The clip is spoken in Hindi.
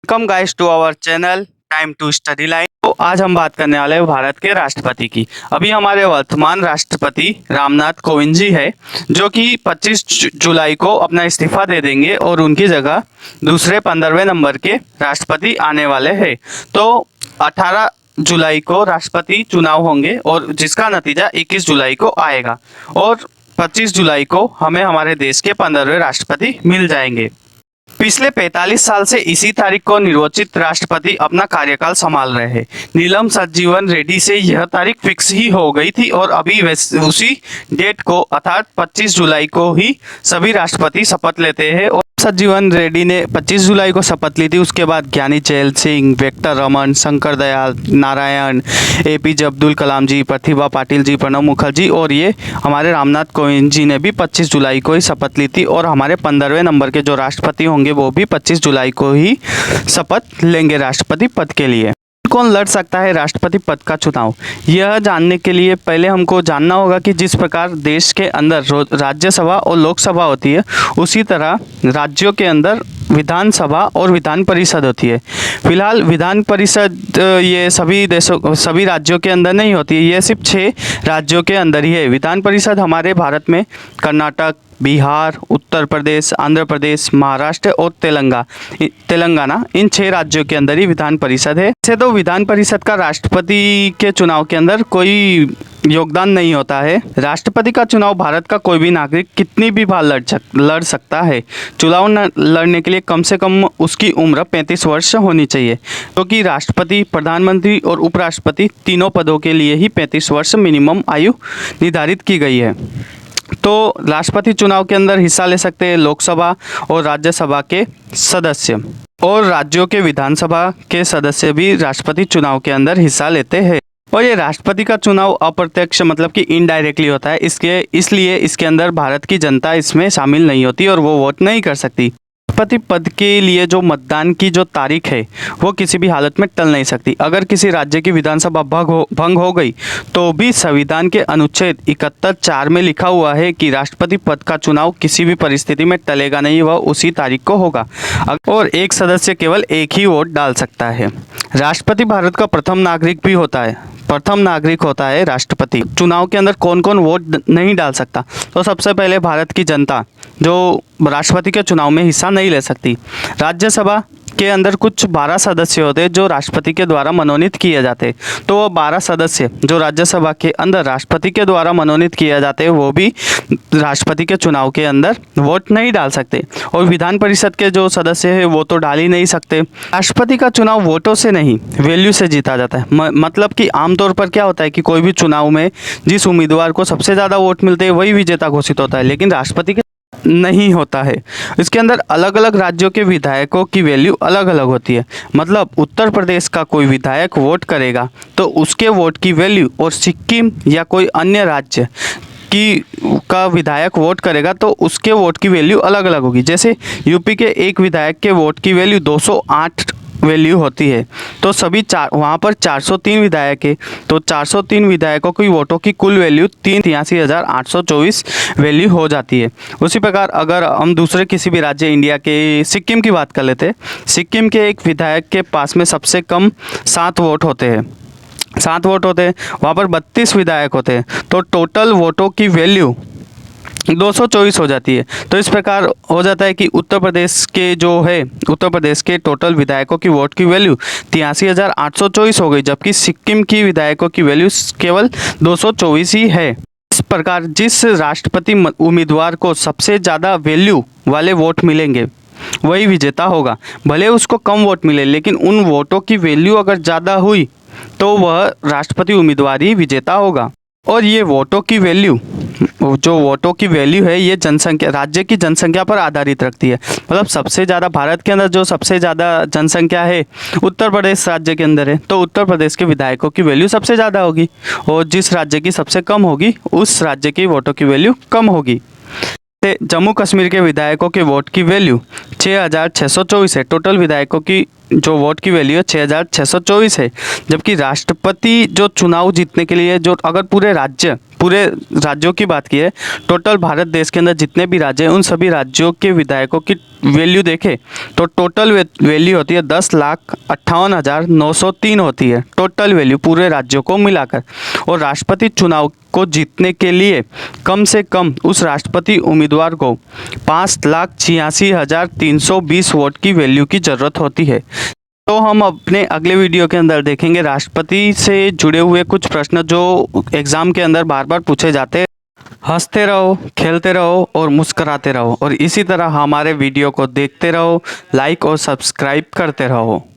Welcome guys to our channel time to study line. तो आज हम बात करने वाले हैं भारत के राष्ट्रपति की। अभी हमारे वर्तमान राष्ट्रपति रामनाथ कोविंद जी है, जो कि 25 जुलाई को अपना इस्तीफा दे देंगे और उनकी जगह दूसरे 15वें नंबर के राष्ट्रपति आने वाले हैं। तो 18 जुलाई को राष्ट्रपति चुनाव होंगे और जिसका नतीजा 21 जुलाई को आएगा और 25 जुलाई को हमें हमारे देश के 15वें राष्ट्रपति मिल जाएंगे। पिछले 45 साल से इसी तारीख को निर्वाचित राष्ट्रपति अपना कार्यकाल संभाल रहे हैं। नीलम संजीवन रेड्डी से यह तारीख फिक्स ही हो गई थी और अभी उसी डेट को अर्थात 25 जुलाई को ही सभी राष्ट्रपति शपथ लेते हैं। और संजीवन रेड्डी ने 25 जुलाई को शपथ ली थी। उसके बाद ज्ञानी जैल सिंह, वेंकट रमन, शंकर दयाल, नारायण, एपीजे अब्दुल कलाम जी, प्रतिभा पाटिल जी, प्रणब मुखर्जी और ये हमारे रामनाथ कोविंद जी ने भी 25 जुलाई को ही शपथ ली थी। और हमारे 15वें नंबर के जो राष्ट्रपति होंगे वो भी 25 जुलाई को ही शपथ लेंगे राष्ट्रपति पद के लिए। कौन लड़ सकता है राष्ट्रपति पद का चुनाव, यह जानने के लिए पहले हमको जानना होगा कि जिस प्रकार देश के अंदर राज्यसभा और लोकसभा होती है, उसी तरह राज्यों के अंदर विधानसभा और विधान परिषद होती है। फिलहाल विधान परिषद ये सभी राज्यों के अंदर नहीं होती है, ये सिर्फ 6 राज्यों के अंदर ही है। विधान परिषद हमारे भारत में कर्नाटक, बिहार, उत्तर प्रदेश, आंध्र प्रदेश, महाराष्ट्र और तेलंगाना इन 6 राज्यों के अंदर ही विधान परिषद है। वैसे तो विधान परिषद का राष्ट्रपति के चुनाव के अंदर कोई योगदान नहीं होता है। राष्ट्रपति का चुनाव भारत का कोई भी नागरिक कितनी भी बार लड़ सकता है। चुनाव लड़ने के लिए कम से कम उसकी उम्र 35 वर्ष होनी चाहिए, क्योंकि राष्ट्रपति, प्रधानमंत्री और उपराष्ट्रपति तीनों पदों के लिए ही 35 वर्ष मिनिमम आयु निर्धारित की गई है। तो राष्ट्रपति चुनाव के अंदर हिस्सा ले सकते हैं लोकसभा और राज्यसभा के सदस्य, और राज्यों के विधानसभा के सदस्य भी राष्ट्रपति चुनाव के अंदर हिस्सा लेते हैं। और ये राष्ट्रपति का चुनाव अप्रत्यक्ष मतलब कि इनडायरेक्टली होता है, इसलिए इसके अंदर भारत की जनता इसमें शामिल नहीं होती और वो वोट नहीं कर सकती। राष्ट्रपति पद के लिए जो मतदान की जो तारीख है वो किसी भी हालत में टल नहीं सकती। अगर किसी राज्य की विधानसभा भंग हो गई तो भी संविधान के अनुच्छेद 71(4) में लिखा हुआ है कि राष्ट्रपति पद का चुनाव किसी भी परिस्थिति में टलेगा नहीं, वह उसी तारीख को होगा और एक सदस्य केवल एक ही वोट डाल सकता है। राष्ट्रपति भारत का प्रथम नागरिक होता है राष्ट्रपति। चुनाव के अंदर कौन कौन वोट नहीं डाल सकता, तो सबसे पहले भारत की जनता जो राष्ट्रपति के चुनाव में हिस्सा नहीं ले सकती। राज्यसभा के अंदर कुछ 12 सदस्य होते हैं जो राष्ट्रपति के द्वारा मनोनीत किए जाते हैं, तो वो 12 सदस्य जो राज्यसभा के अंदर राष्ट्रपति के द्वारा मनोनीत किए जाते हैं वो भी राष्ट्रपति के चुनाव के अंदर वोट नहीं डाल सकते। और विधान परिषद के जो सदस्य हैं वो तो डाल ही नहीं सकते। राष्ट्रपति का चुनाव वोटों से नहीं, वैल्यू से जीता जाता है। मतलब कि आमतौर पर क्या होता है कि कोई भी चुनाव में जिस उम्मीदवार को सबसे ज़्यादा वोट मिलते हैं वही विजेता घोषित होता है, लेकिन राष्ट्रपति के नहीं होता है। इसके अंदर अलग अलग राज्यों के विधायकों की वैल्यू अलग अलग होती है। मतलब उत्तर प्रदेश का कोई विधायक वोट करेगा तो उसके वोट की वैल्यू, और सिक्किम या कोई अन्य राज्य का विधायक वोट करेगा तो उसके वोट की वैल्यू अलग अलग होगी। जैसे यूपी के एक विधायक के वोट की वैल्यू 208 वैल्यू होती है, तो सभी वहाँ पर 403 विधायक है, तो 403 विधायकों की वोटों की कुल वैल्यू 83,824 वैल्यू हो जाती है। उसी प्रकार अगर हम दूसरे किसी भी राज्य इंडिया के सिक्किम की बात कर लेते हैं, सिक्किम के एक विधायक के पास में सबसे कम 7 वोट होते हैं, वहाँ पर 32 विधायक होते हैं, तो टोटल वोटों की वैल्यू 224 हो जाती है। तो इस प्रकार हो जाता है कि उत्तर प्रदेश के टोटल विधायकों की वोट की वैल्यू 83,824 हो गई, जबकि सिक्किम की विधायकों की वैल्यू केवल 224 ही है। इस प्रकार जिस राष्ट्रपति उम्मीदवार को सबसे ज़्यादा वैल्यू वाले वोट मिलेंगे वही विजेता होगा। भले उसको कम वोट मिले, लेकिन उन वोटों की वैल्यू अगर ज़्यादा हुई तो वह राष्ट्रपति उम्मीदवार ही विजेता होगा। और ये वोटों की वैल्यू है ये राज्य की जनसंख्या पर आधारित रखती है। मतलब सबसे ज़्यादा भारत के अंदर जो सबसे ज़्यादा जनसंख्या है उत्तर प्रदेश राज्य के अंदर है, तो उत्तर प्रदेश के विधायकों की वैल्यू सबसे ज़्यादा होगी, और जिस राज्य की सबसे कम होगी उस राज्य की वोटों की वैल्यू कम होगी। जम्मू कश्मीर के विधायकों के वोट की वैल्यू 6,624 है। टोटल विधायकों की जो वोट की वैल्यू है 6,624 है, जबकि राष्ट्रपति जो चुनाव जीतने के लिए जो अगर पूरे राज्यों की बात की है, टोटल भारत देश के अंदर जितने भी राज्य हैं उन सभी राज्यों के विधायकों की वैल्यू देखें तो टोटल वैल्यू होती है 10,58,903 होती है, टोटल वैल्यू पूरे राज्यों को मिलाकर। और राष्ट्रपति चुनाव को जीतने के लिए कम से कम उस राष्ट्रपति उम्मीदवार को 5,86,320 वोट की वैल्यू की ज़रूरत होती है। तो हम अपने अगले वीडियो के अंदर देखेंगे राष्ट्रपति से जुड़े हुए कुछ प्रश्न जो एग्ज़ाम के अंदर बार बार पूछे जाते हैं। हंसते रहो, खेलते रहो और मुस्कराते रहो और इसी तरह हमारे वीडियो को देखते रहो, लाइक और सब्सक्राइब करते रहो।